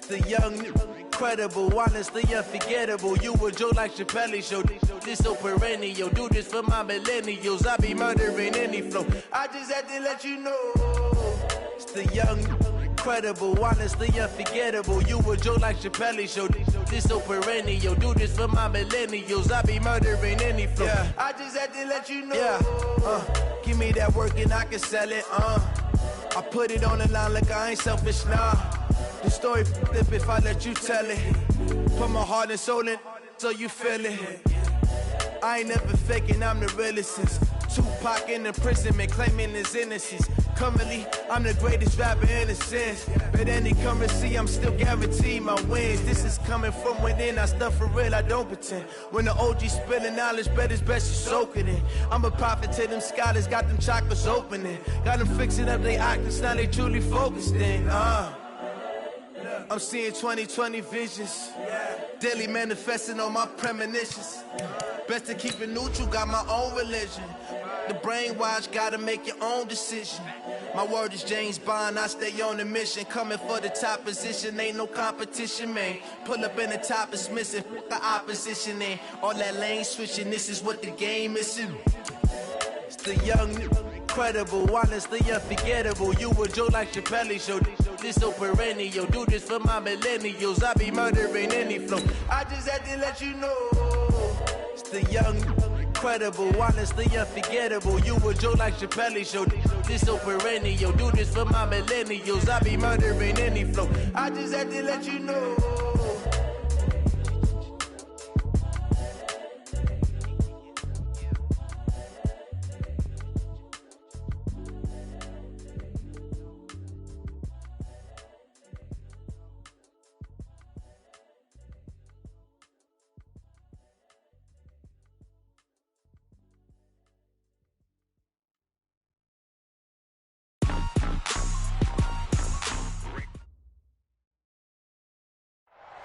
The young, incredible, honestly unforgettable. You a Joe like Chappelle show. This so perennial. Do this for my millennials. I be murdering any flow. I just had to let you know. It's the young, incredible, honestly unforgettable. You a Joe like Chappelle show. This so perennial. Do this for my millennials. I be murdering any flow. Yeah. I just had to let you know. Yeah. Give me that work and I can sell it. I put it on the line like I ain't selfish, nah. The story flip if I let you tell it. Put my heart and soul in so you feel it. I ain't never faking, I'm the realest since Tupac in imprisonment, claiming his innocence. Currently, I'm the greatest rapper in a sense. But any currency, I'm still guaranteed my wins. This is coming from within, I stuff for real, I don't pretend. When the OG spilling knowledge, bet it's best you soak it in. I'm a prophet to them scholars, got them chakras opening. Got them fixing up they octaves, now they truly focused in. I'm seeing 2020 visions, daily manifesting on my premonitions. Best to keep it neutral, got my own religion. The brainwash, gotta make your own decision. My word is James Bond, I stay on the mission. Coming for the top position, ain't no competition, man. Pull up in the top is missing, fuck the opposition, and all that lane switching, this is what the game is. It's the young, incredible, honestly unforgettable. You a Joe like Chappelle show. This so perennial. Do this for my millennials. I be murdering any flow. I just had to let you know. It's the young, incredible, honestly unforgettable. You a Joe like Chappelle show. This so perennial. Do this for my millennials. I be murdering any flow. I just had to let you know.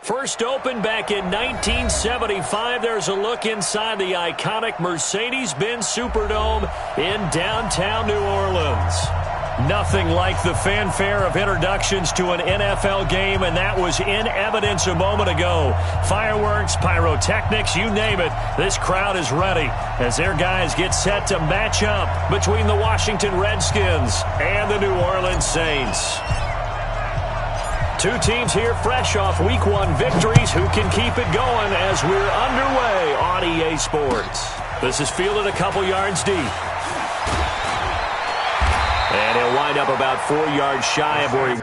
First opened back in 1975, there's a look inside the iconic Mercedes-Benz Superdome in downtown New Orleans. Nothing like the fanfare of introductions to an NFL game, and that was in evidence a moment ago. Fireworks, pyrotechnics, you name it, this crowd is ready as their guys get set to match up between the Washington Redskins and the New Orleans Saints. Two teams here fresh off Week 1 victories. Who can keep it going as we're underway on EA Sports? This is fielded a couple yards deep. And he'll wind up about 4 yards shy of where he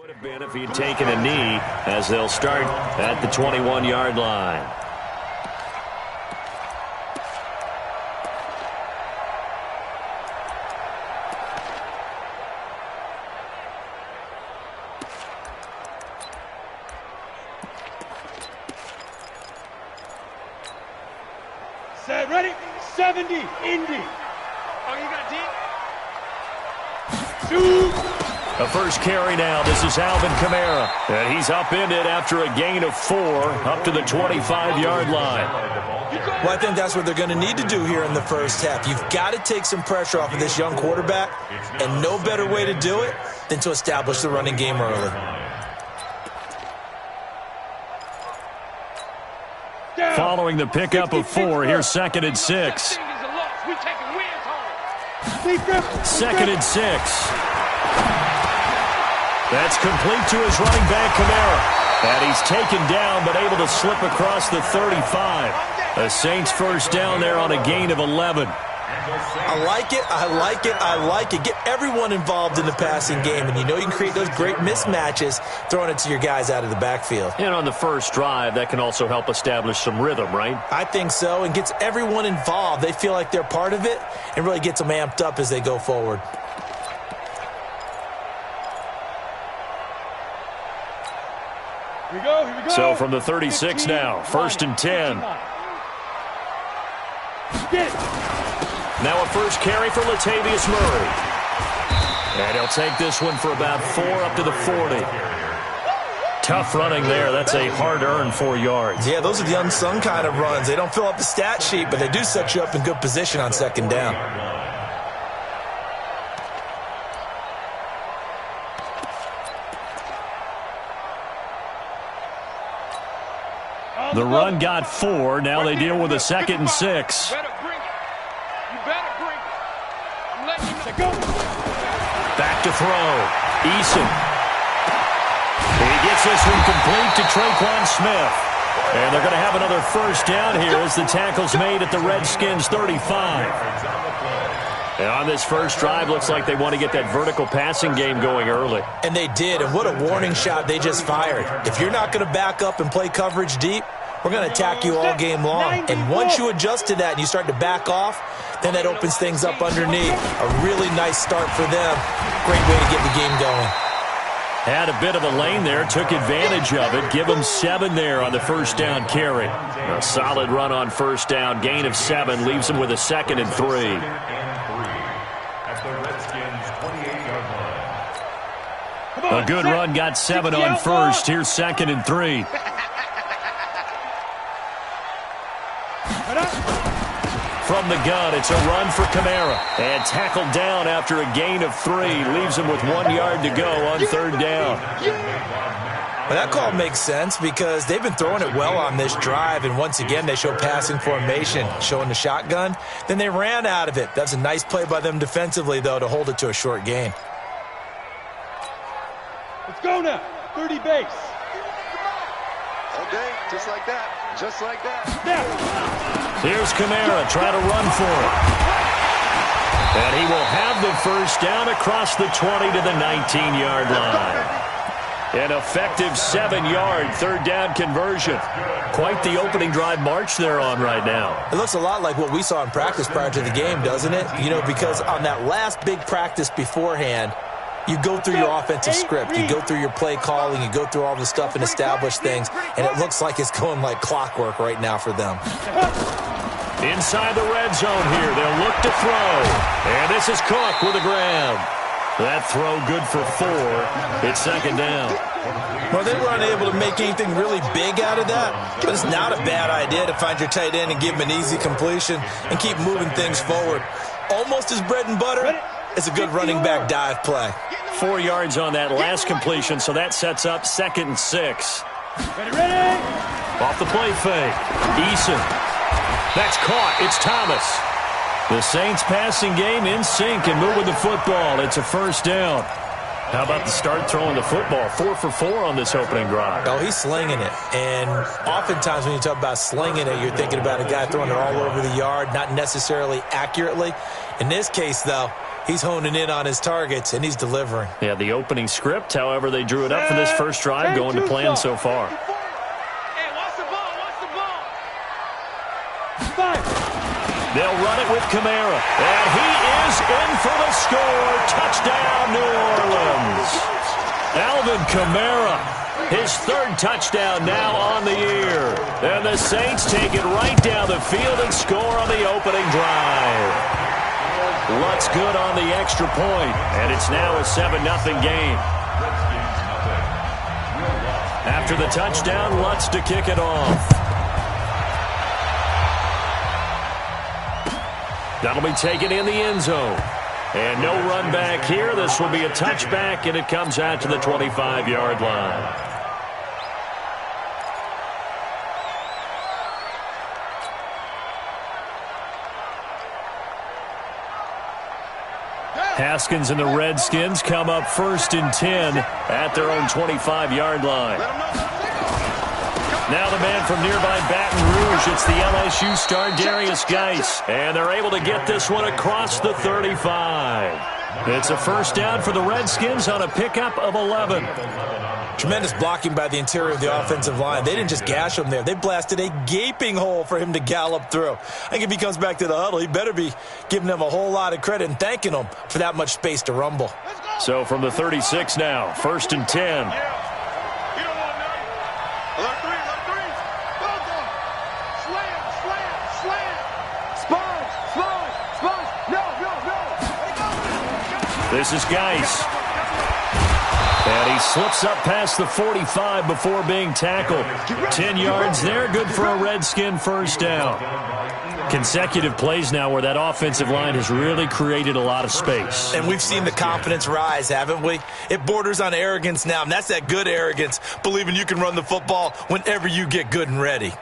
Would have been if he'd taken a knee, as they'll start at the 21-yard line. Set, ready, 70, Indy. Oh, you got deep? Shoot! The first carry now. This is Alvin Kamara. And he's upended after a gain of 4 up to the 25-yard line. Well, I think that's what they're going to need to do here in the first half. You've got to take some pressure off of this young quarterback, and no better way to do it than to establish the running game early. Following the pickup of 4, here's 2nd and 6. 2nd and 6. That's complete to his running back, Kamara. And he's taken down, but able to slip across the 35. The Saints first down there on a gain of 11. I like it, I like it, I like it. Get everyone involved in the passing game, and you know you can create those great mismatches throwing it to your guys out of the backfield. And on the first drive, that can also help establish some rhythm, right? I think so, and gets everyone involved. They feel like they're part of it and really gets them amped up as they go forward. Here we go, here we go. So from the 36 now, 1st and 10. Now a first carry for Latavius Murray. And he'll take this one for about 4 up to the 40. Tough running there. That's a hard-earned 4 yards. Yeah, those are the unsung kind of runs. They don't fill up the stat sheet, but they do set you up in good position on 2nd down. The run got 4. Now they deal with a 2nd and 6. Back to throw. Eason. He gets this one complete to Traquan Smith. And they're going to have another first down here as the tackle's made at the Redskins' 35. And on this first drive, looks like they want to get that vertical passing game going early. And they did, and what a warning shot they just fired. If you're not going to back up and play coverage deep, we're going to attack you all game long. And once you adjust to that and you start to back off, then that opens things up underneath. A really nice start for them. Great way to get the game going. Had a bit of a lane there, took advantage of it. Give them 7 there on the first down carry. A solid run on first down. Gain of 7 leaves them with a 2nd and 3. A good run got 7 on first. Here's 2nd and 3. From the gun, it's a run for Kamara. And tackled down after a gain of 3. Leaves him with 1 yard to go on 3rd down. Well, that call makes sense because they've been throwing it well on this drive. And once again, they show passing formation, showing the shotgun. Then they ran out of it. That's a nice play by them defensively, though, to hold it to a short gain. Let's go now. 30 base. Okay, just like that. Just like that. Here's Kamara trying to run for it. And he will have the first down across the 20 to the 19-yard line. An effective 7-yard 3rd down conversion. Quite the opening drive march they're on right now. It looks a lot like what we saw in practice prior to the game, doesn't it? You know, because on that last big practice beforehand, you go through your offensive script. You go through your play calling. You go through all the stuff and establish things. And it looks like it's going like clockwork right now for them. Inside the red zone here. They'll look to throw. And this is Cook with a grab. That throw good for 4. It's 2nd down. Well, they were unable to make anything really big out of that. But it's not a bad idea to find your tight end and give him an easy completion and keep moving things forward. Almost his bread and butter. It's a good running back dive play. 4 yards on that last completion, so that sets up 2nd and 6. Ready. Off the play fake. Eason. That's caught. It's Thomas. The Saints passing game in sync and moving the football. It's a first down. How about the start throwing the football? 4 for 4 on this opening drive. Oh, he's slinging it. And oftentimes when you talk about slinging it, you're thinking about a guy throwing it all over the yard, not necessarily accurately. In this case, though, He's honing in on his targets, and he's delivering. Yeah, the opening script, however, they drew it up for this first drive, going to plan so far. Hey, watch the ball, watch the ball. They'll run it with Kamara, and he is in for the score. Touchdown, New Orleans. Alvin Kamara, his third touchdown now on the year. And the Saints take it right down the field and score on the opening drive. Lutz good on the extra point, and it's now a 7-0 game. After the touchdown, Lutz to kick it off. That'll be taken in the end zone. And no run back here. This will be a touchback, and it comes out to the 25-yard line. Haskins and the Redskins come up 1st and 10 at their own 25-yard line. Now the man from nearby Baton Rouge, it's the LSU star Darius Geis. And they're able to get this one across the 35. It's a first down for the Redskins on a pickup of 11. Tremendous blocking by the interior of the offensive line. They didn't just gash him there. They blasted a gaping hole for him to gallop through. I think if he comes back to the huddle, he better be giving them a whole lot of credit and thanking them for that much space to rumble. So from the 36 now, 1st and 10. This is Geis. And he slips up past the 45 before being tackled. 10 yards there, good for a Redskin first down. Consecutive plays now where that offensive line has really created a lot of space. And we've seen the confidence rise, haven't we? It borders on arrogance now, and that's that good arrogance, believing you can run the football whenever you get good and ready.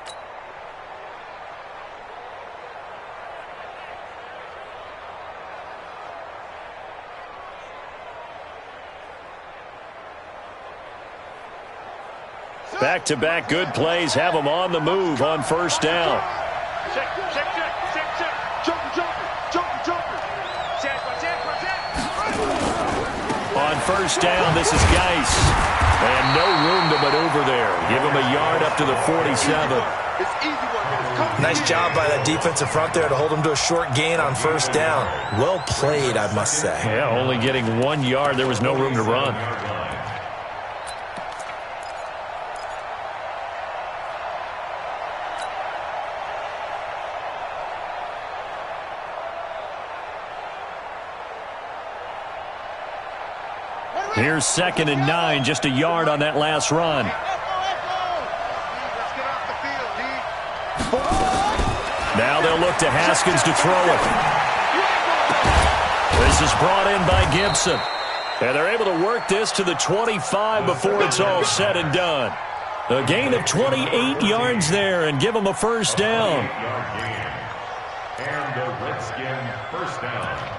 Back-to-back good plays have them on the move on first down. Check. On first down, this is Geis. And no room to maneuver there. Give him a yard up to the 47. Nice job by that defensive front there to hold him to a short gain on first down. Well played, I must say. Yeah, only getting 1 yard. There was no room to run. Here's 2nd and 9, just a yard on that last run. Now they'll look to Haskins to throw it. This is brought in by Gibson. And they're able to work this to the 25 before it's all said and done. A gain of 28 yards there and give them a first down. And the Redskin first down.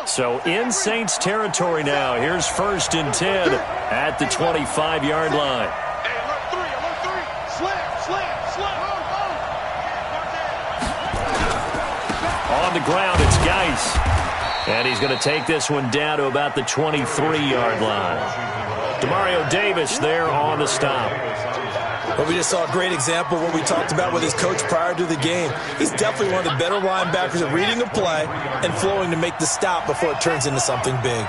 So in Saints territory now. Here's 1st and 10 at the 25-yard line. On the ground, it's Geis. And he's going to take this one down to about the 23-yard line. Demario Davis there on the stop. But we just saw a great example of what we talked about with his coach prior to the game. He's definitely one of the better linebackers at reading a play and flowing to make the stop before it turns into something big.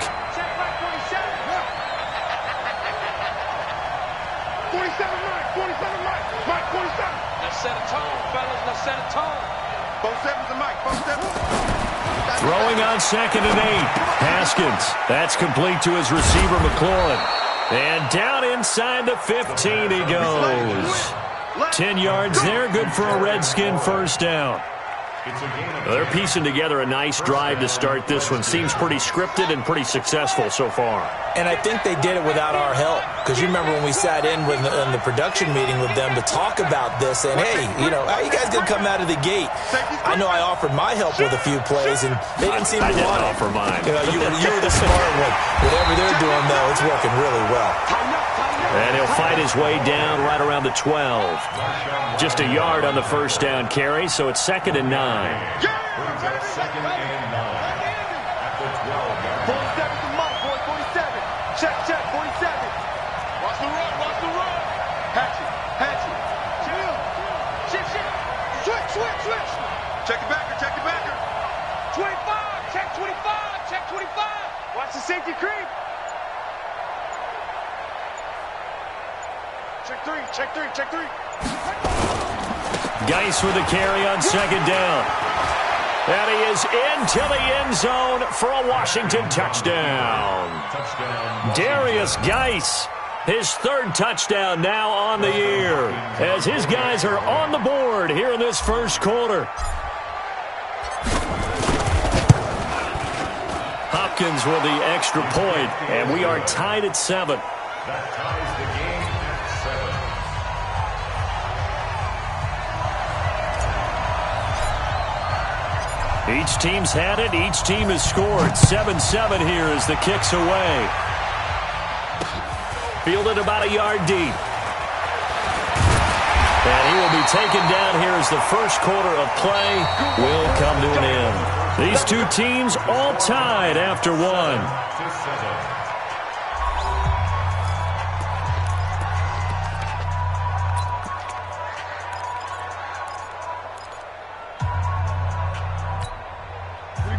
47 Mike, 47. Let's set a tone, fellas. Let's set a tone. 47's the Mike, 47. Throwing on 2nd and 8. Haskins. That's complete to his receiver, McLaurin. And down inside the 15 he goes. 10 yards there, good for a Redskin first down. They're piecing together a nice drive to start this one. Seems pretty scripted and pretty successful so far. And I think they did it without our help. Because you remember when we sat in the production meeting with them to talk about this, and hey, you know, how you guys going to come out of the gate? I know I offered my help with a few plays, and they didn't seem to want it. I didn't offer mine. You know, you were the smart one. Whatever they're doing, though, it's working really well. And he'll fight his way down right around the 12. Just a yard on the first down carry, so it's 2nd and 9. Second and 9 at the 12-yard line. 47 to Mike, boy, 47. Check, 47. Watch the run. Hatchet. Chill. Shit. Switch. Check the backer. 25, check 25. Watch the safety creep. Check three. Geis with a carry on 2nd down. And he is into the end zone for a Washington touchdown. Darius Geis, his 3rd touchdown now on the year, as his guys are on the board here in this first quarter. Hopkins with the extra point, and we are tied at 7. That ties the game at 7. Each team's had it. Each team has scored. 7-7 here as the kick's away. Fielded about a yard deep. And he will be taken down here as the first quarter of play will come to an end. These two teams all tied after 1.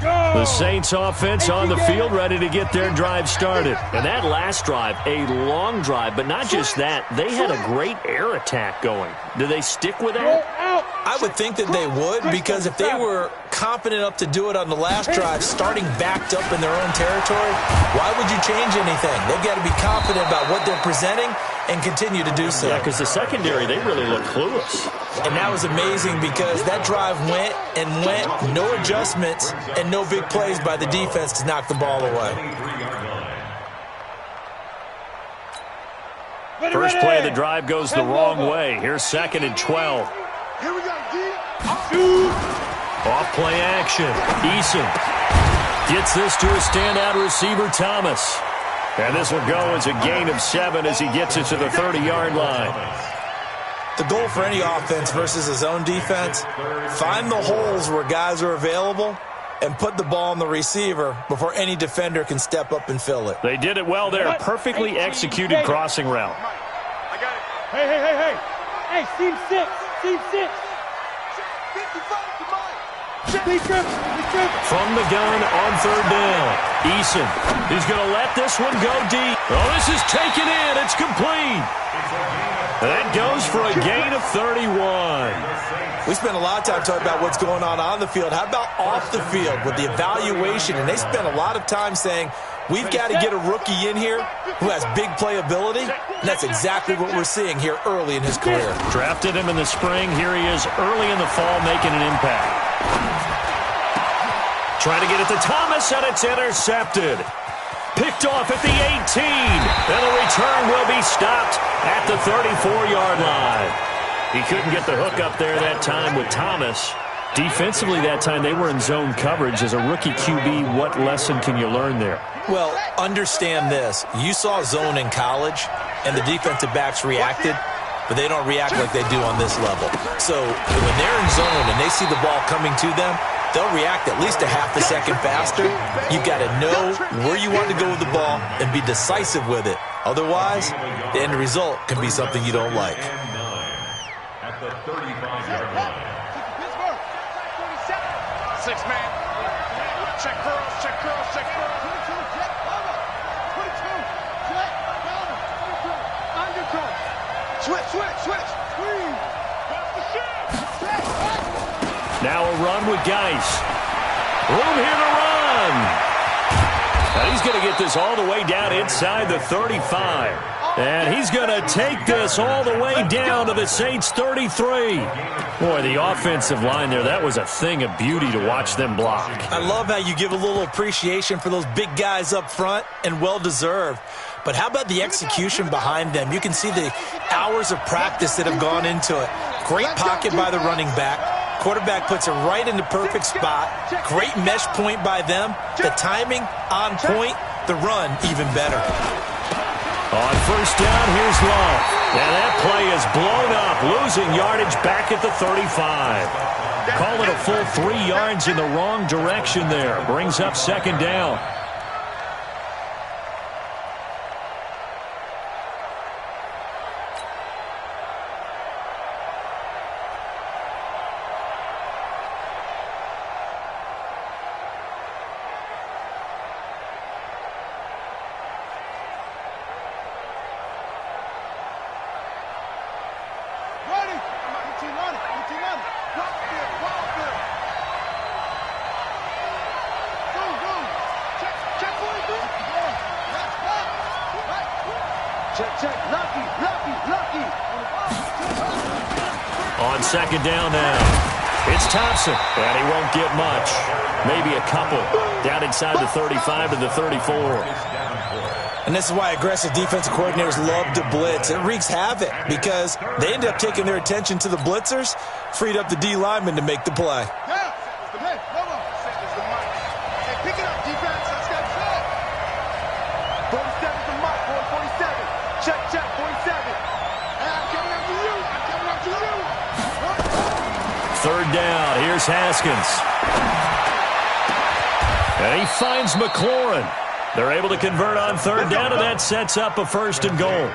The Saints offense on the field, ready to get their drive started. And that last drive, a long drive, but not just that. They had a great air attack going. Do they stick with that? I would think that they would, because if they were confident enough to do it on the last drive, starting backed up in their own territory, why would you change anything? They've got to be confident about what they're presenting and continue to do so. Yeah, because the secondary, they really look clueless. And that was amazing because that drive went, no adjustments, and no big plays by the defense to knock the ball away. First play of the drive goes the wrong way. Here's 2nd and 12. Here we go, D. Off play action. Eason gets this to a standout receiver, Thomas. And this will go as a gain of 7 as he gets it to the 30-yard line. The goal for any offense versus his own defense, find the holes where guys are available and put the ball on the receiver before any defender can step up and fill it. They did it well there. Perfectly executed crossing route. I got it. Hey. Hey, team 6. Team 6. 55 to Mike. From the gun on 3rd down. Eason, he's going to let this one go deep. Oh, this is taken in. It's complete. That goes for a gain of 31. We spent a lot of time talking about what's going on the field. How about off the field with the evaluation? And they spent a lot of time saying, we've got to get a rookie in here who has big playability. And that's exactly what we're seeing here early in his career. Drafted him in the spring. Here he is early in the fall making an impact. Trying to get it to Thomas, and it's intercepted. Picked off at the 18. And the return will be stopped at the 34-yard line. He couldn't get the hook up there that time with Thomas. Defensively that time, they were in zone coverage. As a rookie QB, what lesson can you learn there? Well, understand this. You saw zone in college, and the defensive backs reacted, but they don't react like they do on this level. So when they're in zone and they see the ball coming to them, they'll react at least a half a second faster. You've got to know where you want to go with the ball and be decisive with it. Otherwise, the end result can be something you don't like. At the 35-yard line. 6 man. Check curls. 22. Jet cover. 22. Jet cover. Undercut. Switch. Squeeze. Now a run with Geis. Room here to run. And he's going to get this all the way down inside the 35. And he's going to take this all the way down to the Saints' 33. Boy, the offensive line there, that was a thing of beauty to watch them block. I love how you give a little appreciation for those big guys up front, and well-deserved. But how about the execution behind them? You can see the hours of practice that have gone into it. Great pocket by the running back. Quarterback puts it right in the perfect spot. Great mesh point by them. The timing on point. The run even better. On first down, here's Love. And that play is blown up, losing yardage back at the 35. Call it a full 3 yards in the wrong direction there. Brings up second down. On second down now, it's Thompson, and he won't get much. Maybe a couple down inside the 35 to the 34. And this is why aggressive defensive coordinators love to blitz. It wreaks havoc because they end up taking their attention to the blitzers, freed up the D lineman to make the play. Third down, here's Haskins. And he finds McLaurin. They're able to convert on third down, and that sets up a first and goal.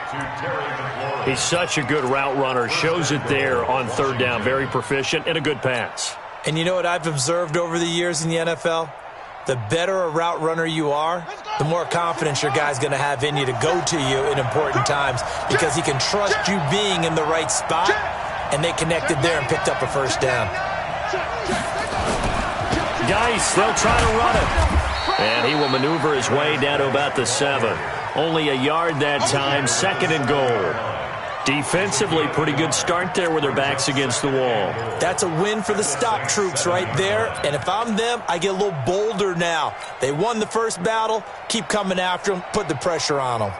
He's such a good route runner. Shows it there on third down. Very proficient and a good pass. And you know what I've observed over the years in the NFL? The better a route runner you are, the more confidence your guy's going to have in you to go to you in important times because he can trust you being in the right spot, and they connected there and picked up a first down. Geis, they'll try to run it. And he will maneuver his way down to about the 7. Only a yard that time, second and goal. Defensively, pretty good start there with their backs against the wall. That's a win for the stop troops right there. And if I'm them, I get a little bolder now. They won the first battle. Keep coming after them. Put the pressure on them.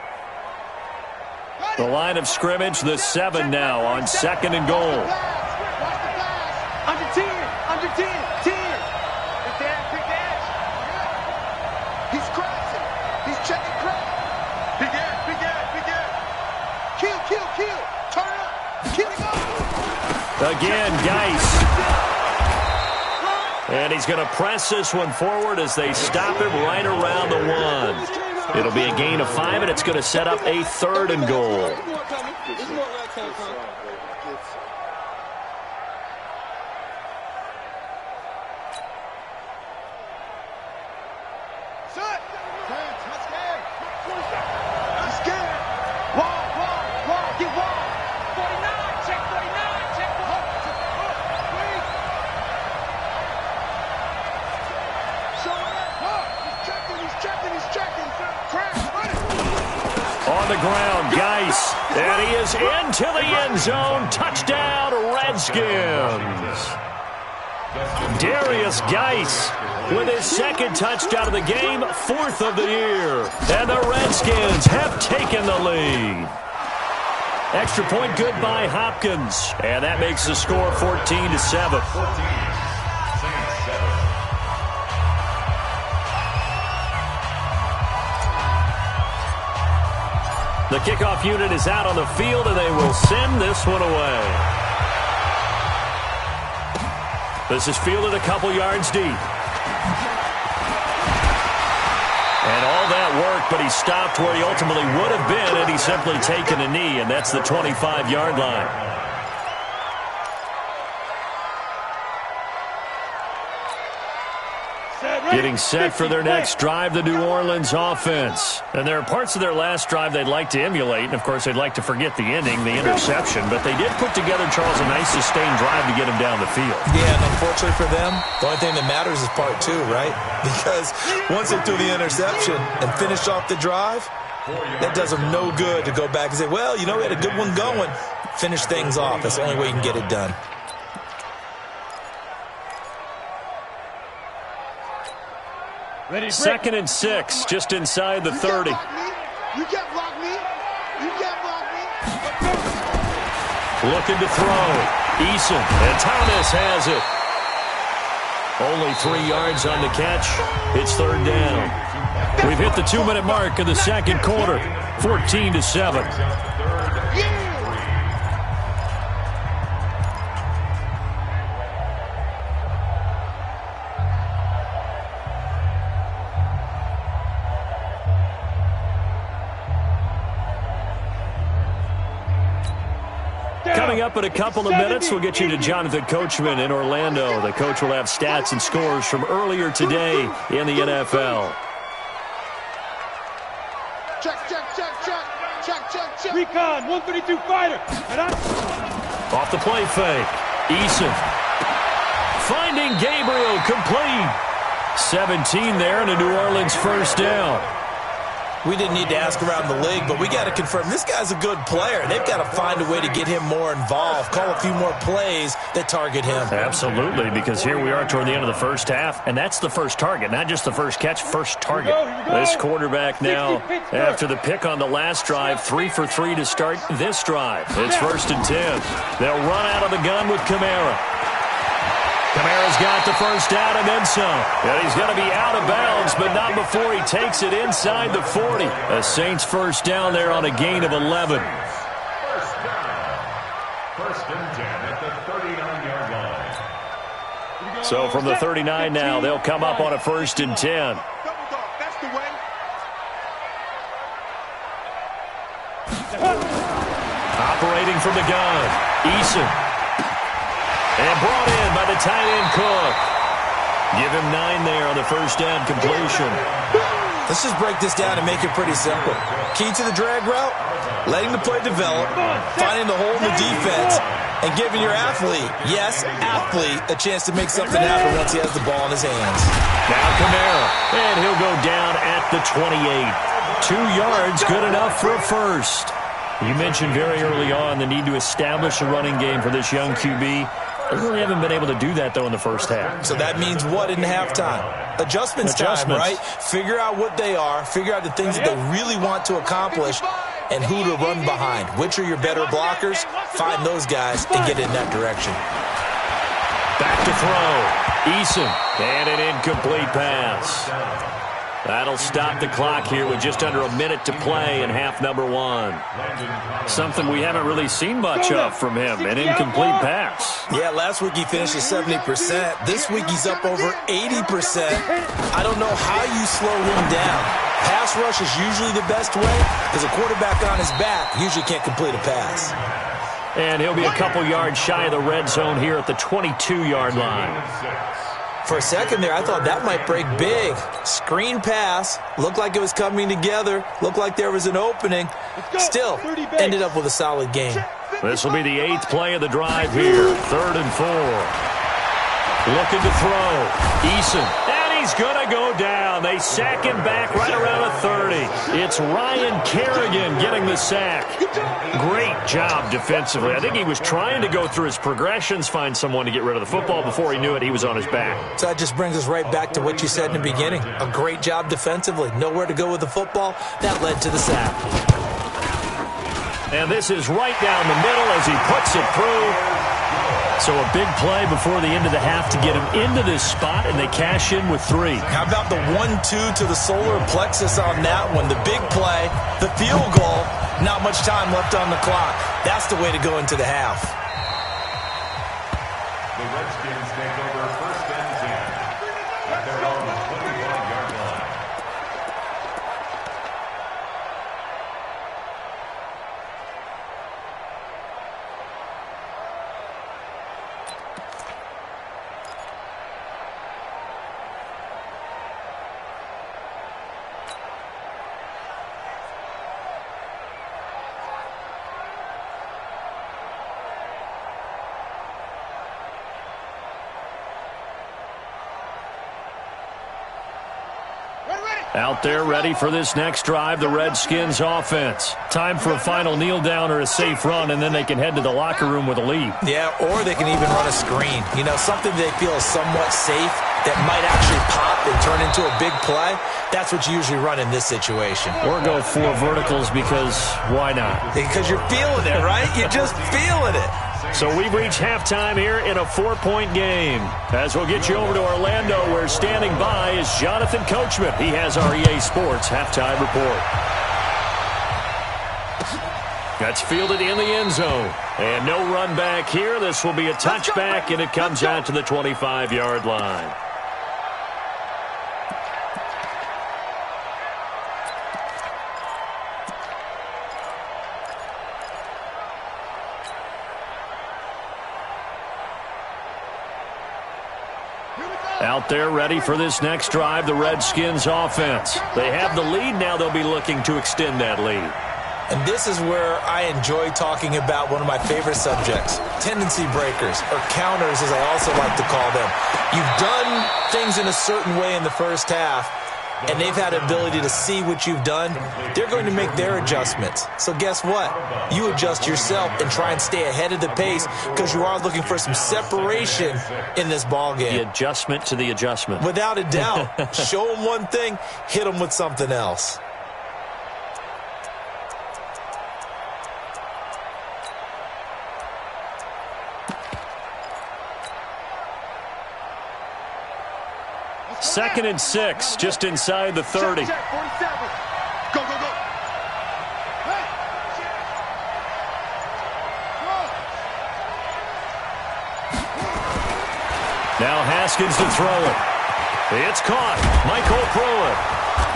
The line of scrimmage, the 7 now on second and goal. Under 10, under 10, 10. Big dash. He's crossing. He's checking crack. Big ass. Kill. Turn up. Kill it up. Again, Geis. And he's going to press this one forward as they stop him right around the 1. It'll be a gain of 5, and it's going to set up a third and goal. On the ground, Geis, and he is into the end zone. Touchdown, Redskins. Darius Geis with his second touchdown of the game, 4th of the year. And the Redskins have taken the lead. Extra point good by Hopkins, and that makes the score 14-7. The kickoff unit is out on the field, and they will send this one away. This is fielded a couple yards deep. And all that work, but he stopped where he ultimately would have been, and he's simply taken a knee, and that's the 25-yard line. Getting set for their next drive, the New Orleans offense. And there are parts of their last drive they'd like to emulate. And, of course, they'd like to forget the ending, the interception. But they did put together, Charles, a nice sustained drive to get him down the field. Yeah, and unfortunately for them, the only thing that matters is part 2, right? Because once they threw the interception and finished off the drive, That does them no good to go back and say, well, you know, we had a good one going. Finish things off. That's the only way you can get it done. Ready, Second and 6, just inside the 30. You can't block me. You can't block me. Looking to throw. Eason, and Thomas has it. Only 3 yards on the catch. It's third down. We've hit the 2-minute mark of the second quarter. 14-7. Coming up in a couple of minutes, we'll get you to Jonathan Coachman in Orlando. The coach will have stats and scores from earlier today in the NFL. Check. Recon, 132 fighter. Off the play fake. Eason. Finding Gabriel, complete. 17 there and a New Orleans first down. We didn't need to ask around the league, but we got to confirm this guy's a good player. They've got to find a way to get him more involved, call a few more plays that target him. Absolutely, because here we are toward the end of the first half, and that's the first target, not just the first catch, first target. This quarterback now, after the pick on the last drive, 3 for 3 to start this drive. It's first and 10. They'll run out of the gun with Kamara. Kamara's got the first down and then some. And he's going to be out of bounds, but not before he takes it inside the 40. A Saints first down there on a gain of 11. First and 10 at the 39-yard line. So from the 39 now, they'll come up on a first and 10. Double dog, that's the way. Operating from the gun, Eason. And brought in by the tight end Cook. Give him 9 there on the first down completion. Let's just break this down and make it pretty simple. Key to the drag route, letting the play develop, finding the hole in the defense, and giving your athlete, yes, athlete, a chance to make something happen once he has the ball in his hands. Now Kamara, and he'll go down at the 28. 2 yards, good enough for a first. You mentioned very early on the need to establish a running game for this young QB. They really haven't been able to do that, though, in the first half. So that means what in halftime? Adjustments time, right? Figure out what they are, figure out the things that they really want to accomplish, and who to run behind. Which are your better blockers? Find those guys and get in that direction. Back to throw. Eason, and an incomplete pass. That'll stop the clock here with just under a minute to play in half number 1. Something we haven't really seen much of from him, an incomplete pass. Yeah, last week he finished at 70%. This week he's up over 80%. I don't know how you slow him down. Pass rush is usually the best way because a quarterback on his back usually can't complete a pass. And he'll be a couple yards shy of the red zone here at the 22-yard line. For a second there, I thought that might break big. Screen pass. Looked like it was coming together. Looked like there was an opening. Still, ended up with a solid game. This will be the 8th play of the drive here. 3rd and 4. Looking to throw. Eason. And he's going to go down. They sack him back right around the 30. It's Ryan Kerrigan getting the sack. Great job defensively. I think he was trying to go through his progressions, find someone to get rid of the football. Before he knew it, he was on his back. So that just brings us right back to what you said in the beginning. A great job defensively. Nowhere to go with the football. That led to the sack. And this is right down the middle as he puts it through. So a big play before the end of the half to get him into this spot, and they cash in with 3. How about the 1-2 to the solar plexus on that one? The big play, the field goal, not much time left on the clock. That's the way to go into the half. The Redskins take over first and 10 at their own 25-yard line. Out there ready for this next drive, the Redskins offense. Time for a final kneel down or a safe run, and then they can head to the locker room with a lead. Yeah, or they can even run a screen. You know, something they feel is somewhat safe that might actually pop and turn into a big play. That's what you usually run in this situation. Or go 4 verticals because why not? Because you're feeling it, right? You're just feeling it. So we've reached halftime here in a 4-point game. As we'll get you over to Orlando, where standing by is Jonathan Coachman. He has our EA Sports halftime report. That's fielded in the end zone. And no run back here. This will be a touchback, and it comes out to the 25-yard line. Out there ready for this next drive, the Redskins offense. They have the lead now. They'll be looking to extend that lead. And this is where I enjoy talking about one of my favorite subjects, tendency breakers, or counters as I also like to call them. You've done things in a certain way in the first half, and they've had the ability to see what you've done. They're going to make their adjustments. So guess what? You adjust yourself and try and stay ahead of the pace because you are looking for some separation in this ballgame. The adjustment to the adjustment. Without a doubt. Show them one thing, hit them with something else. Second and 6, just inside the 30. Go, go, go. Now Haskins to throw it. It's caught. Michael Pruitt.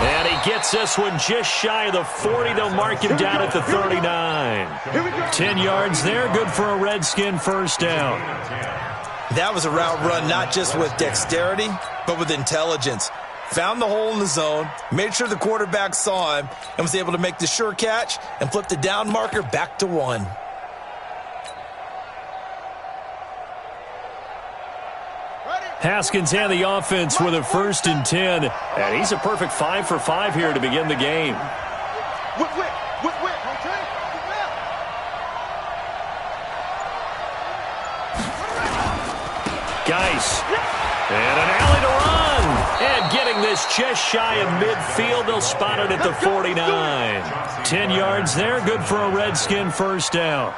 And he gets this one just shy of the 40. They'll mark him down at the 39. 10 yards there. Good for a Redskin first down. That was a route run not just with dexterity, but with intelligence. Found the hole in the zone, made sure the quarterback saw him, and was able to make the sure catch and flip the down marker back to 1. Haskins and the offense with a 1st and 10. And he's a perfect 5 for 5 here to begin the game. Whip. Geis. And an alley to run. And getting this just shy of midfield. They'll spot it at the 49. 10 yards there. Good for a Redskin first down.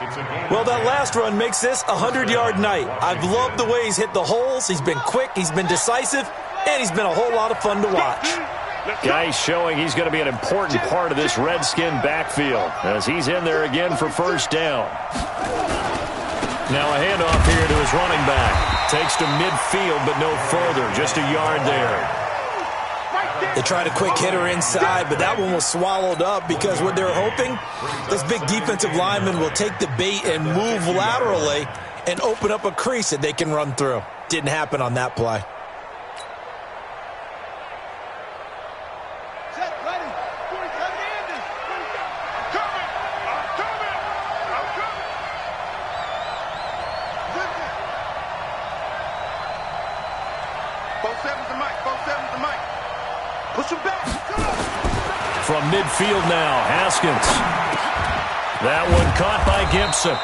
Well, that last run makes this a 100-yard night. I've loved the way he's hit the holes. He's been quick. He's been decisive. And he's been a whole lot of fun to watch. Geis showing he's going to be an important part of this Redskin backfield as he's in there again for first down. Now a handoff here to his running back. Takes to midfield, but no further. Just a yard there. They tried a quick hitter inside, but that one was swallowed up because what they're hoping, those big defensive linemen will take the bait and move laterally and open up a crease that they can run through. Didn't happen on that play. From midfield now, Haskins. That one caught by Gibson.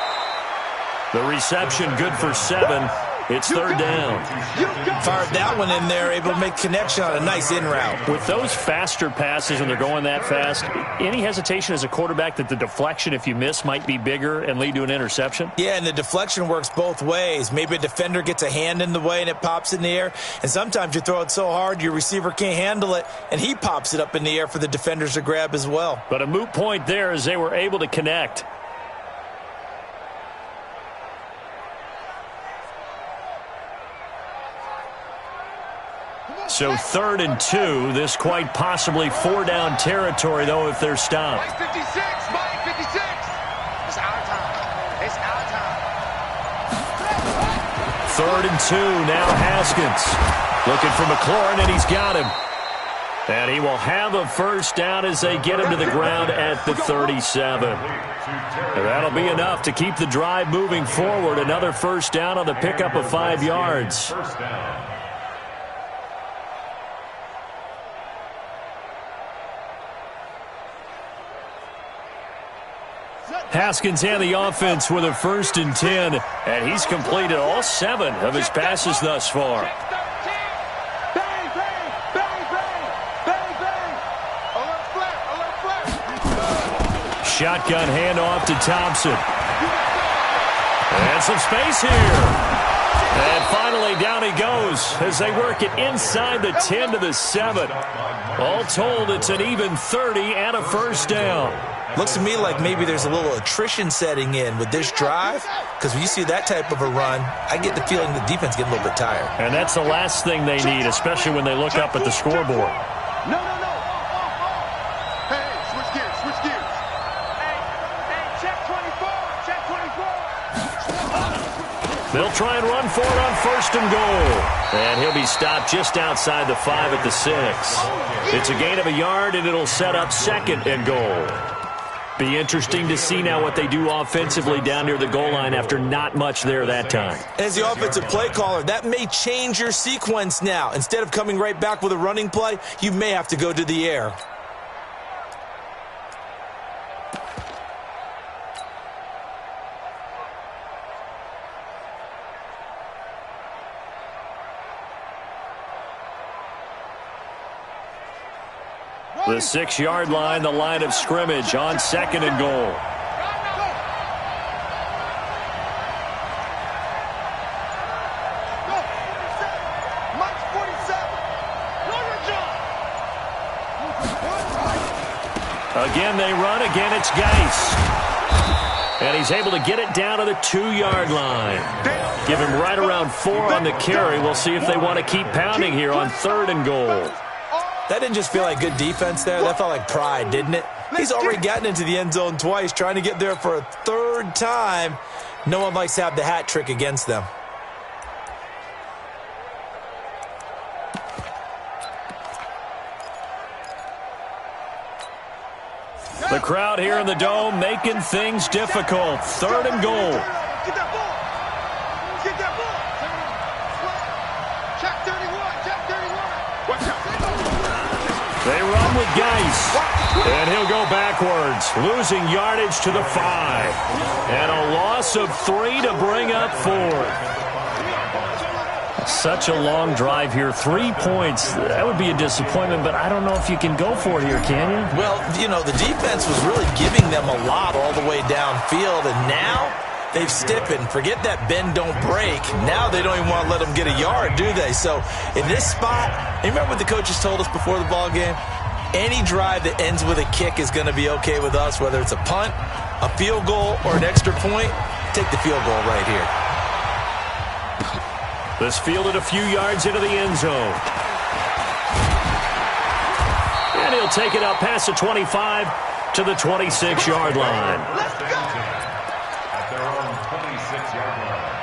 The reception good for 7. It's 3rd down. Fired that one in there, able to make connection on a nice in route. With those faster passes when they're going that fast, any hesitation as a quarterback that the deflection, if you miss, might be bigger and lead to an interception? Yeah, and the deflection works both ways. Maybe a defender gets a hand in the way and it pops in the air. And sometimes you throw it so hard your receiver can't handle it, and he pops it up in the air for the defenders to grab as well. But a moot point there as they were able to connect. So 3rd and 2. This quite possibly 4-down territory, though, if they're stopped. Mike 56. It's our time. It's our time. 3rd and 2. Now Haskins looking for McLaurin, and he's got him. And he will have a first down as they get him to the ground at the 37. And that'll be enough to keep the drive moving forward. Another first down on the pickup of 5 yards. Haskins and the offense with a 1st and 10, and he's completed all 7 of his passes thus far. Bang, bang, bang, bang, bang, bang. Alert flat. Shotgun handoff to Thompson. And some space here. And finally, down he goes as they work it inside the 10 to the 7. All told, it's an even 30 and a 1st down. Looks to me like maybe there's a little attrition setting in with this drive, because when you see that type of a run, I get the feeling the defense getting a little bit tired. And that's the last thing they need, especially when they look up at the scoreboard. No. Hey, switch gears. Hey, check 24, check 24. They'll try and run for it on 1st and goal. And he'll be stopped just outside the 5 at the 6. It's a gain of a yard, and it'll set up 2nd and goal. Be interesting to see now what they do offensively down near the goal line after not much there that time. As the offensive play caller, that may change your sequence now. Instead of coming right back with a running play, you may have to go to the air. The 6-yard line, the line of scrimmage on 2nd and goal. Again, they run. Again, it's Geis. And he's able to get it down to the 2-yard line. Give him right around 4 on the carry. We'll see if they want to keep pounding here on 3rd and goal. That didn't just feel like good defense there. That felt like pride, didn't it? He's already gotten into the end zone twice, trying to get there for a 3rd time. No one likes to have the hat trick against them. The crowd here in the Dome making things difficult. 3rd and goal. Get that ball. Get that ball. Check 31. Check 31. Watch out. They run with Geis. And he'll go backwards, losing yardage to the 5. And a loss of 3 to bring up 4th. Such a long drive here. 3 points. That would be a disappointment, but I don't know if you can go for it here, can you? Well, you know, the defense was really giving them a lot all the way downfield, and now they've stiffened. Forget that bend, don't break. Now they don't even want to let them get a yard, do they? So in this spot, you remember what the coaches told us before the ball game? Any drive that ends with a kick is going to be okay with us, whether it's a punt, a field goal, or an extra point. Take the field goal right here. This fielded a few yards into the end zone. And he'll take it up past the 25 to the 26-yard line. Let's go. At their own 26-yard line.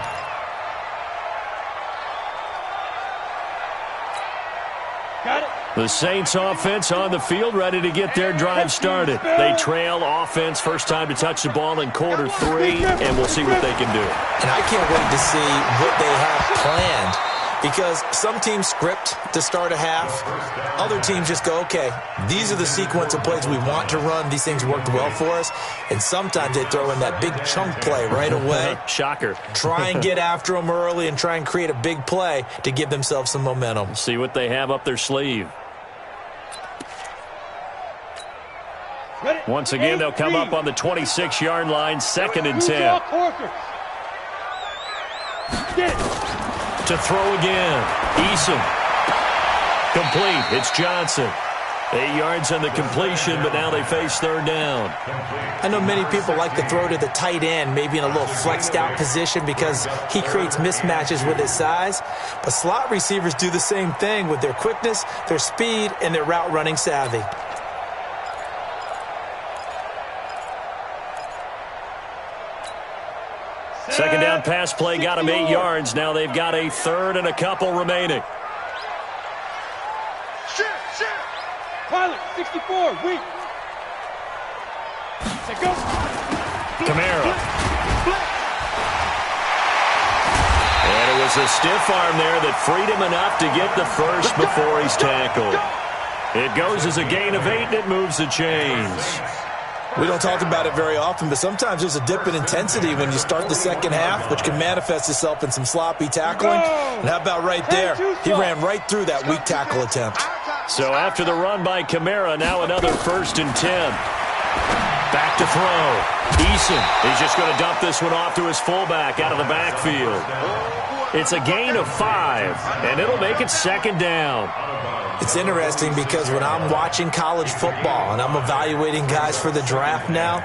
Got it. The Saints offense on the field, ready to get their drive started. They trail offense, first time to touch the ball in quarter 3, and we'll see what they can do. And I can't wait to see what they have planned, because some teams script to start a half. Other teams just go, okay, these are the sequence of plays we want to run. These things worked well for us. And sometimes they throw in that big chunk play right away. Shocker. Try and get after them early and try and create a big play to give themselves some momentum. See what they have up their sleeve. Once again, they'll come up on the 26-yard line, 2nd and 10. To throw again. Eason. Complete. It's Johnson. 8 yards on the completion, but now they face 3rd down. I know many people like to throw to the tight end, maybe in a little flexed out position because he creates mismatches with his size. But slot receivers do the same thing with their quickness, their speed, and their route running savvy. Second down pass play got him 8 yards. Now they've got a 3rd and a couple remaining. Pilot, 64, weak. Say go. Kamara. And it was a stiff arm there that freed him enough to get the first before he's tackled. It goes as a gain of 8, and it moves the chains. We don't talk about it very often, but sometimes there's a dip in intensity when you start the second half, which can manifest itself in some sloppy tackling. And how about right there? He ran right through that weak tackle attempt. So after the run by Kamara, now another 1st and 10. Back to throw. Eason is just going to dump this one off to his fullback out of the backfield. It's a gain of 5, and it'll make it 2nd down. It's interesting because when I'm watching college football and I'm evaluating guys for the draft now,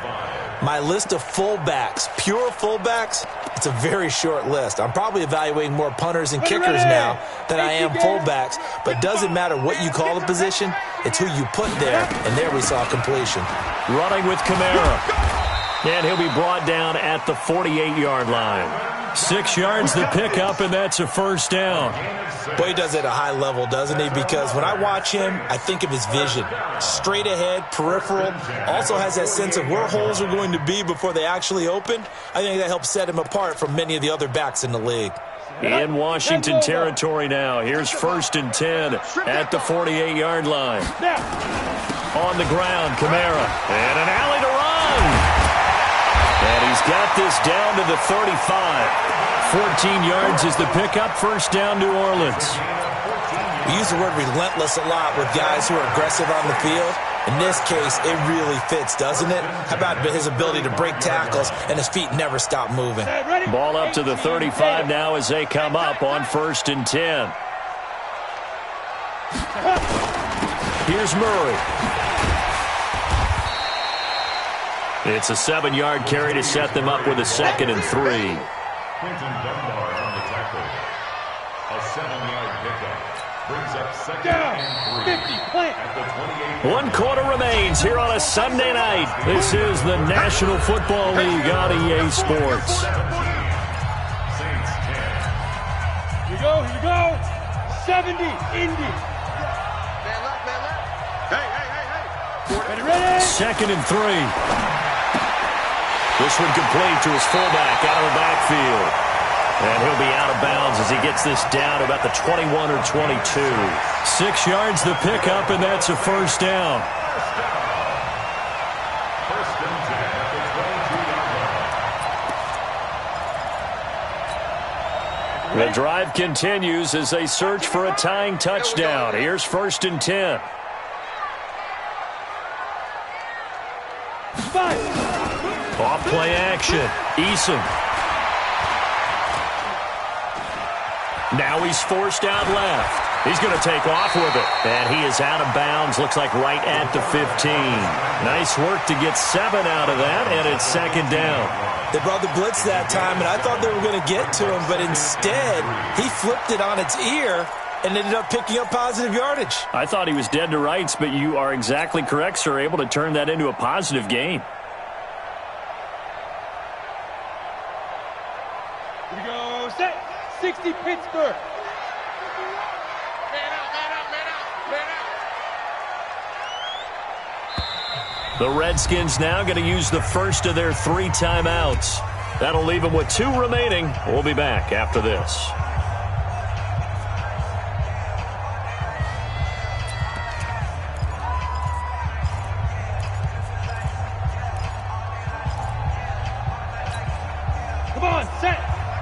my list of fullbacks, pure fullbacks, it's a very short list. I'm probably evaluating more punters and kickers now than I am fullbacks, but it doesn't matter what you call the position, it's who you put there, and there we saw completion. Running with Kamara, and he'll be brought down at the 48-yard line. 6 yards the pickup, and that's a 1st down. Boy, he does it at a high level, doesn't he? Because when I watch him, I think of his vision. Straight ahead, peripheral, also has that sense of where holes are going to be before they actually open. I think that helps set him apart from many of the other backs in the league. In Washington territory now. Here's 1st and 10 at the 48-yard line. On the ground, Kamara, and an alley to run. And he's got this down to the 35. 14 yards is the pickup. 1st down, New Orleans. We use the word relentless a lot with guys who are aggressive on the field. In this case, it really fits, doesn't it? How about his ability to break tackles and his feet never stop moving? Ball up to the 35 now as they come up on 1st and 10. Here's Murray. It's a 7-yard carry to set them up with a 2nd and 3. Quinton Dunbar on the tackle. A 7-yard pickup. Brings up 2nd and 3. 50, plant. At the 28. 1 quarter remains here on a Sunday night. This is the National Football League on EA Sports. Saints 10. Here we go. 70, Indy. Man left, man left. Hey. Ready? 2nd and 3. This one complete to his fullback out of the backfield. And he'll be out of bounds as he gets this down to about the 21 or 22. 6 yards the pickup, and that's a 1st down. 1st and 10 at the 22-yard line. The drive continues as they search for a tying touchdown. Here's 1st and 10. Off play action. Eason. Now he's forced out left. He's going to take off with it. And he is out of bounds. Looks like right at the 15. Nice work to get 7 out of that, and it's 2nd down. They brought the blitz that time, and I thought they were going to get to him, but instead he flipped it on its ear and ended up picking up positive yardage. I thought he was dead to rights, but you are exactly correct, sir. Able to turn that into a positive gain. Here we go. Set. 60, Pittsburgh. The Redskins now going to use the first of their 3 timeouts. That'll leave them with 2 remaining. We'll be back after this. Come on, set.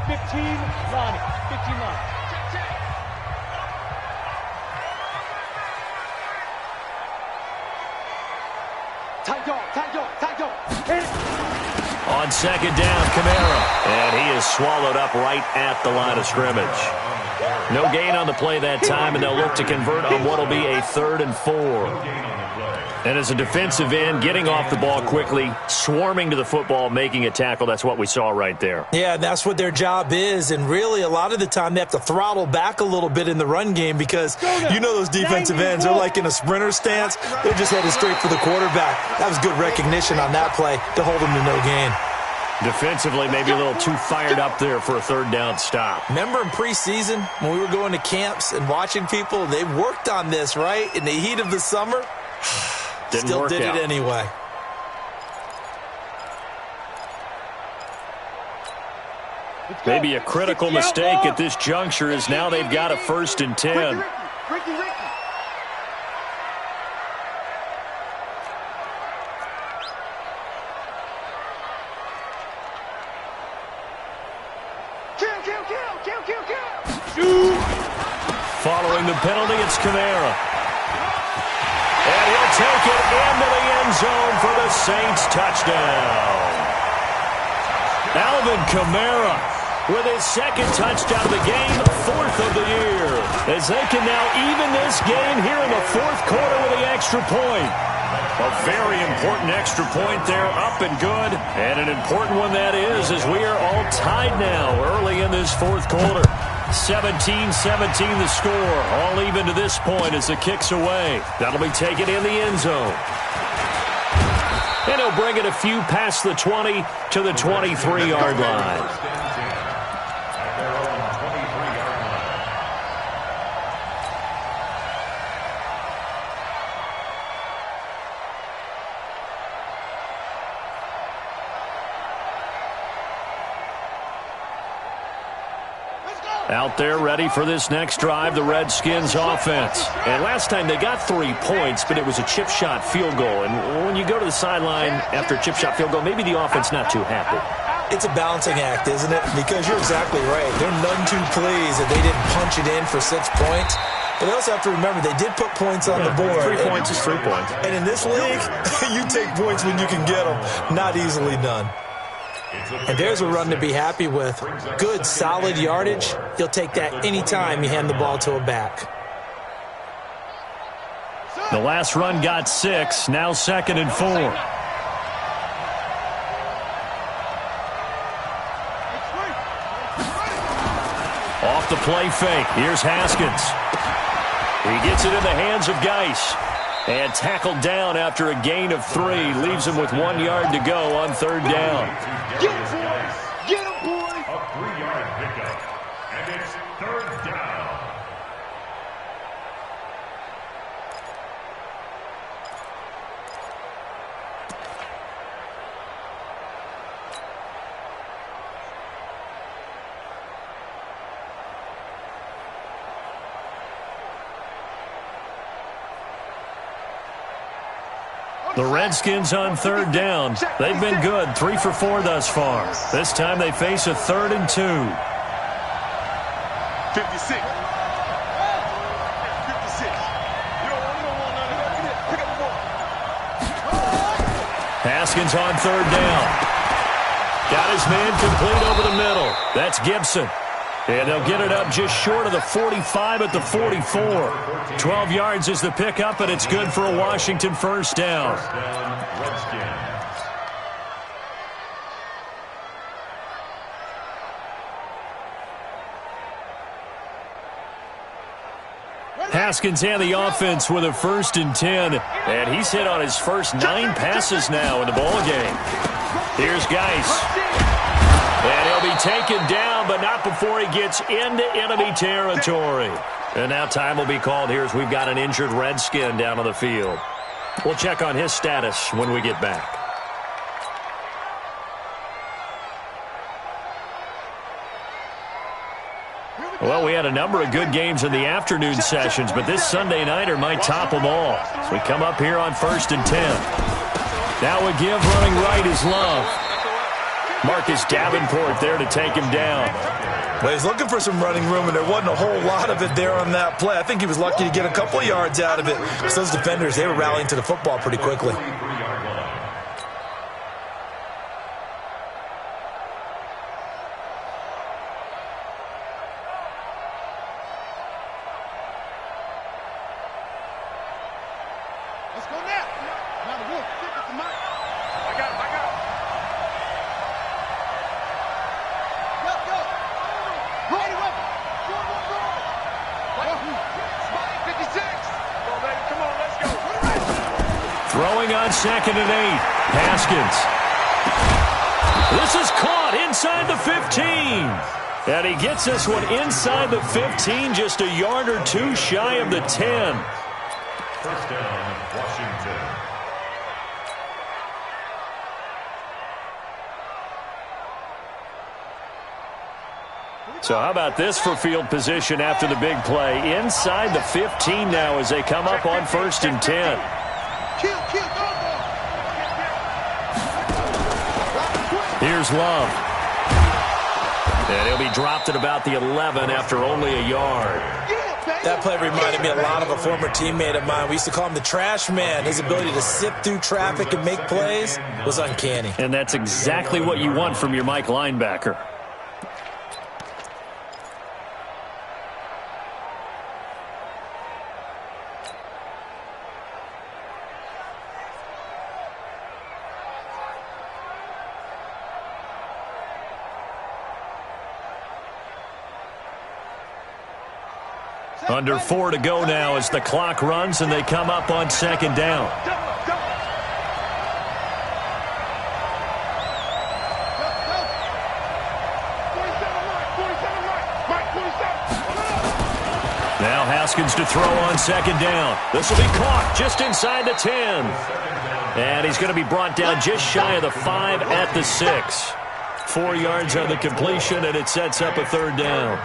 15, Lonnie. 15, Lonnie. On 2nd down, Kamara. And he is swallowed up right at the line of scrimmage. No gain on the play that time, and they'll look to convert on what will be a 3rd and 4. And as a defensive end, getting off the ball quickly, swarming to the football, making a tackle, that's what we saw right there. Yeah, that's what their job is, and really a lot of the time they have to throttle back a little bit in the run game because you know those defensive ends are like in a sprinter stance. They're just headed straight for the quarterback. That was good recognition on that play to hold them to no gain. Defensively, maybe a little too fired up there for a 3rd down stop. Remember in preseason when we were going to camps and watching people, they worked on this, right? In the heat of the summer, still did it anyway. Maybe a critical mistake at this juncture is now they've got a 1st and 10. Drawing the penalty, it's Kamara. And he'll take it into the end zone for the Saints touchdown. Alvin Kamara with his second touchdown of the game, fourth of the year. As they can now even this game here in the fourth quarter with the extra point. A very important extra point there, up and good. And an important one that is, as we are all tied now early in this fourth quarter. 17-17 the score, all even to this point as the kick's away. That'll be taken in the end zone. And he'll bring it a few past the 20 to the 23-yard line. Out there ready for this next drive, the Redskins offense. And last time they got 3 points, but it was a chip shot field goal. And when you go to the sideline after a chip shot field goal, maybe the offense not too happy. It's a balancing act, isn't it? Because you're exactly right. They're none too pleased that they didn't punch it in for 6 points. But they also have to remember they did put points on the board. 3 points is 3 points. And in this league, you take points when you can get them. Not easily done. And there's a run to be happy with. Good, solid yardage. You'll take that anytime you hand the ball to a back. The last run got 6, now 2nd and 4. Off the play fake. Here's Haskins. He gets it in the hands of Geis. And tackled down after a gain of 3. Leaves him with 1 yard to go on 3rd down. Get him, boy! Get him, boy! A 3-yard pickup. And it's 3rd down. The Redskins on 3rd down. They've been good, 3 for 4 thus far. This time they face a 3rd and 2. 56. 56. You don't want none of that. Pick up the ball. Haskins on 3rd down. Got his man complete over the middle. That's Gibson. And they'll get it up just short of the 45 at the 44. 12 yards is the pickup, and it's good for a Washington first down. Haskins and the offense with a 1st and 10. And he's hit on his first 9 passes now in the ballgame. Here's Geis. And he'll be taken down, but not before he gets into enemy territory. And now time will be called here as we've got an injured Redskin down on the field. We'll check on his status when we get back. Well, we had a number of good games in the afternoon sessions, but this Sunday nighter might top them all. So we come up here on 1st and 10. Now we give running right is Love. Marcus Davenport there to take him down. Well, he's looking for some running room, and there wasn't a whole lot of it there on that play. I think he was lucky to get a couple of yards out of it. Because those defenders, they were rallying to the football pretty quickly. Let's go now. Now the wolf. I got him. Go. Ready, weapon. Spike 56. Come on, baby. Come on, let's go. Throwing on 2nd and 8. Haskins. This is caught inside the 15. And he gets this one inside the 15, just a yard or 2 shy of the 10. First down, Washington. So how about this for field position after the big play? Inside the 15 now as they come up on 1st and 10. Here's Love. And he'll be dropped at about the 11 after only a yard. That play reminded me a lot of a former teammate of mine. We used to call him the trash man. His ability to sift through traffic and make plays was uncanny. And that's exactly what you want from your Mike linebacker. Under 4 to go now as the clock runs and they come up on second down. Now Haskins to throw on second down. This will be caught just inside the 10. And he's going to be brought down just shy of the 5 at the 6. 4 yards on the completion, and it sets up a third down.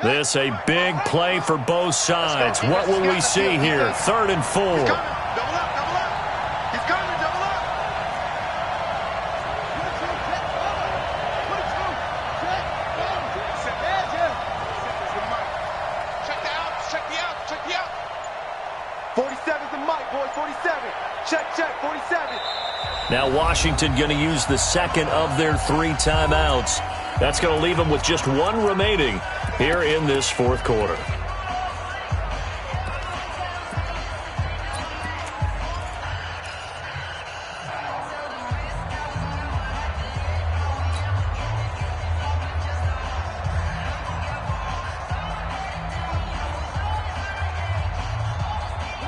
This a big play for both sides. What will we see here? 3rd and 4. Double up, double up. He's coming, double up. Check the out. 47's the mic, boys, 47. Check, 47. Now Washington going to use the second of their 3 timeouts. That's going to leave them with just 1 remaining here in this 4th quarter.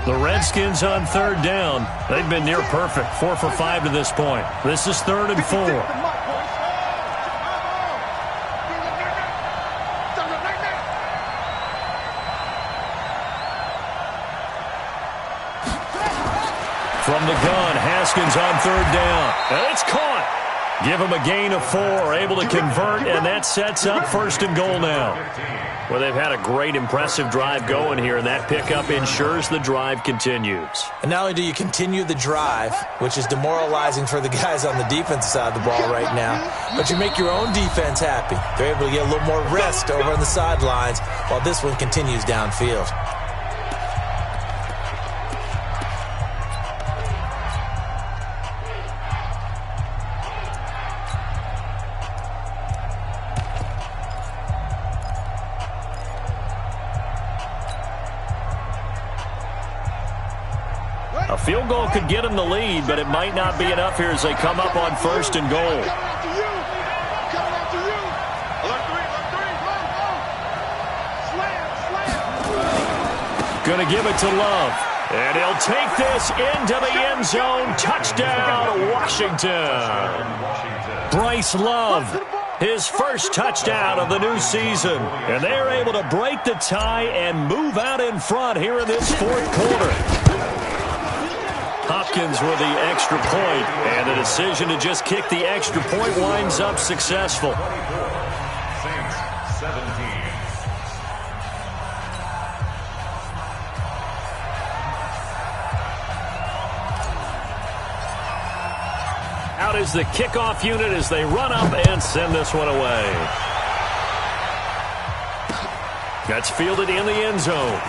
The Redskins on 3rd down. They've been near perfect, 4 for 5 to this point. This is 3rd and 4. From the gun, Haskins on 3rd down. And it's caught. Give him a gain of 4, able to convert, and that sets up 1st and goal now. Well, they've had a great, impressive drive going here, and that pickup ensures the drive continues. And not only do you continue the drive, which is demoralizing for the guys on the defensive side of the ball right now, but you make your own defense happy. They're able to get a little more rest over on the sidelines while this one continues downfield. A field goal could get them the lead, but it might not be enough here as they come up on 1st and goal. Going to give it to Love. And he'll take this into the end zone. Touchdown, Washington. Bryce Love, his first touchdown of the new season. And they're able to break the tie and move out in front here in this 4th quarter. Hopkins with the extra point, and the decision to just kick the extra point winds up successful. Saints 17. Out is the kickoff unit as they run up and send this one away. That's fielded in the end zone.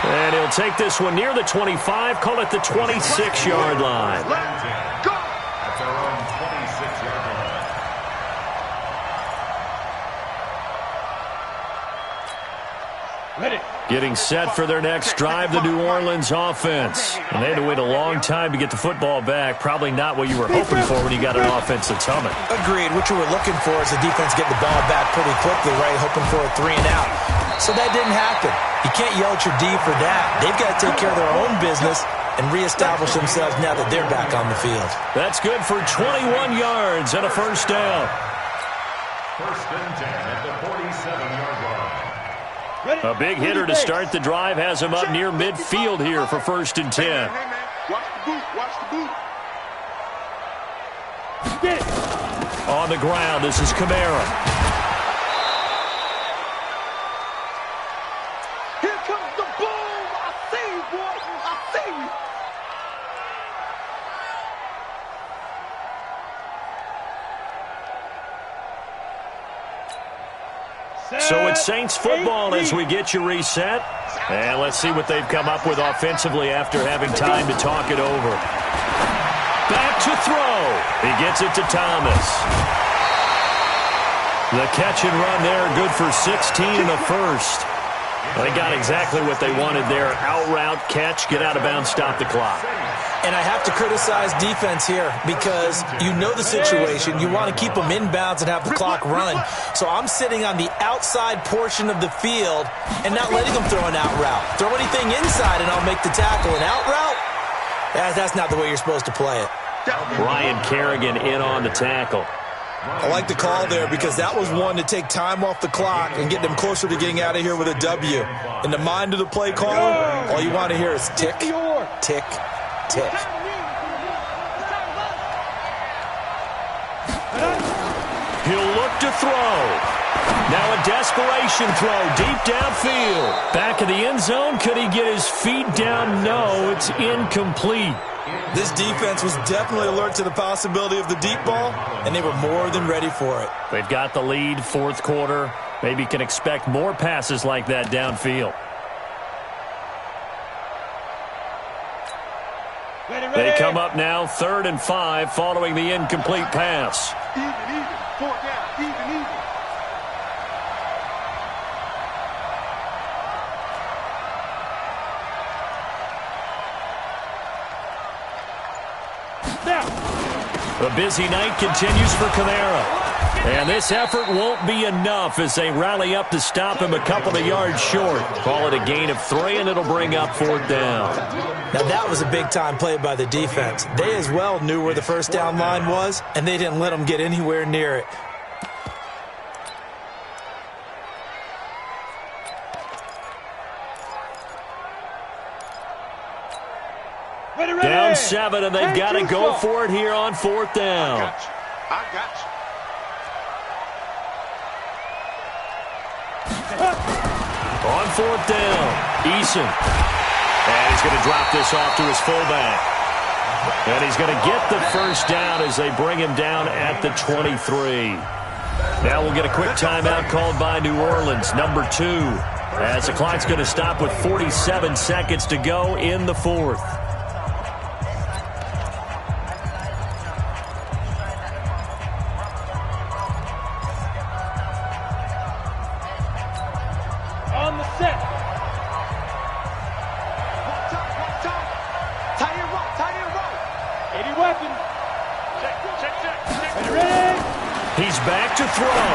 And he'll take this one near the 25, call it the 26-yard line. At their own 26-yard line. Ready. Getting set for their next drive, the New Orleans offense. And they had to wait a long time to get the football back. Probably not what you were hoping for when you got an offense that's humming. Agreed. What you were looking for is the defense getting the ball back pretty quickly, right? Hoping for a 3 and out. So that didn't happen. You can't yell at your D for that. They've got to take care of their own business and reestablish themselves now that they're back on the field. That's good for 21 yards and a first down. 1st and 10 at the 47-yard line. A big hitter to start the drive has him up near midfield here for 1st and 10. Hey, man. Watch the boot. Watch the boot. Get it. On the ground, this is Kamara. it's Saints football as we get you reset. And let's see what they've come up with offensively after having time to talk it over. Back to throw. He gets it to Thomas. The catch and run there, good for 16 in the first. They got exactly what they wanted there. Out route, catch, get out of bounds, stop the clock. And I have to criticize defense here because you know the situation. You want to keep them inbounds and have the clock run. So I'm sitting on the outside portion of the field and not letting them throw an out route. Throw anything inside and I'll make the tackle. An out route? That's not the way you're supposed to play it. Ryan Kerrigan in on the tackle. I like the call there because that was one to take time off the clock and get them closer to getting out of here with a W. In the mind of the play caller, all you want to hear is tick, tick, tick. He'll look to throw. Now a desperation throw deep downfield. Back of the end zone. Could he get his feet down? No, it's incomplete. This defense was definitely alert to the possibility of the deep ball, and they were more than ready for it. They've got the lead, fourth quarter. Maybe can expect more passes like that downfield. They come up now 3rd and 5 following the incomplete pass. Even, 4th down, even. The busy night continues for Kamara. And this effort won't be enough as they rally up to stop him a couple of yards short. Call it a gain of 3, and it'll bring up 4th down. Now, that was a big-time play by the defense. They as well knew where the first down line was, and they didn't let them get anywhere near it. Down 7, and they've got to go for it here on 4th down. I got you. On 4th down, Eason. And he's going to drop this off to his fullback. And he's going to get the first down as they bring him down at the 23. Now we'll get a quick timeout called by New Orleans, number 2. As the clock's going to stop with 47 seconds to go in the 4th. He's back to throw.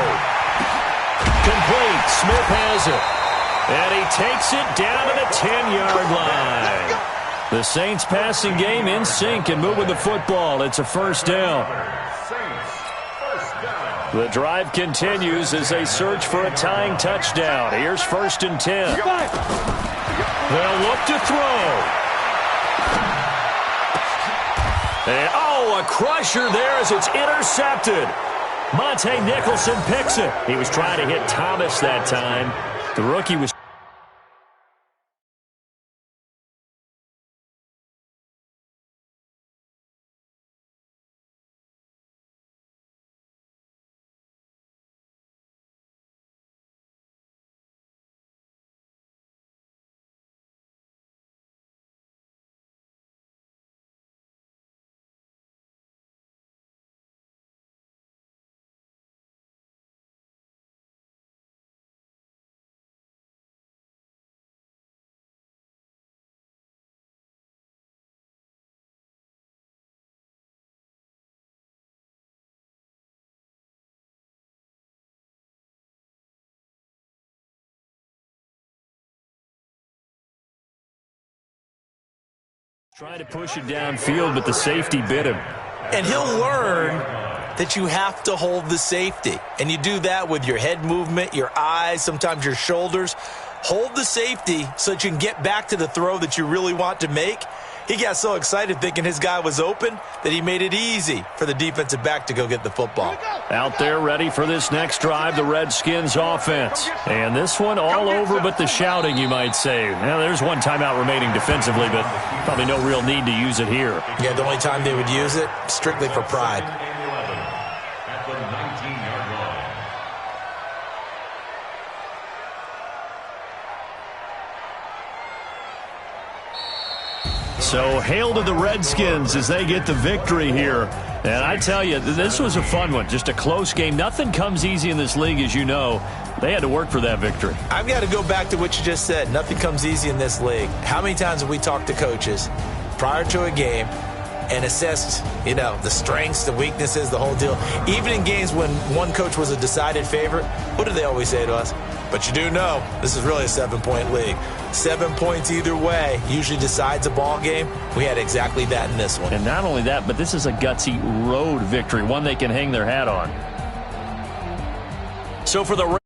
Complete. Smith has it. And he takes it down to the 10-yard line. The Saints passing game in sync and moving the football. It's a first down. The drive continues as they search for a tying touchdown. Here's 1st and 10. They'll look to throw. And, a crusher there as it's intercepted. Monte Nicholson picks it. He was trying to hit Thomas that time. The rookie was... trying to push it downfield, but the safety bit him. And he'll learn that you have to hold the safety. And you do that with your head movement, your eyes, sometimes your shoulders. Hold the safety so that you can get back to the throw that you really want to make. He got so excited thinking his guy was open that he made it easy for the defensive back to go get the football. Out there ready for this next drive, the Redskins offense. And this one all over but the shouting, you might say. Now, there's one timeout remaining defensively, but probably no real need to use it here. Yeah, the only time they would use it, strictly for pride. At the 19-yard line. So hail to the Redskins as they get the victory here. And I tell you, this was a fun one. Just a close game. Nothing comes easy in this league, as you know. They had to work for that victory. I've got to go back to what you just said. Nothing comes easy in this league. How many times have we talked to coaches prior to a game and assessed, the strengths, the weaknesses, the whole deal? Even in games when one coach was a decided favorite, what do they always say to us? But you do know this is really a 7-point league. 7 points either way usually decides a ball game. We had exactly that in this one. And not only that, but this is a gutsy road victory, one they can hang their hat on. So for the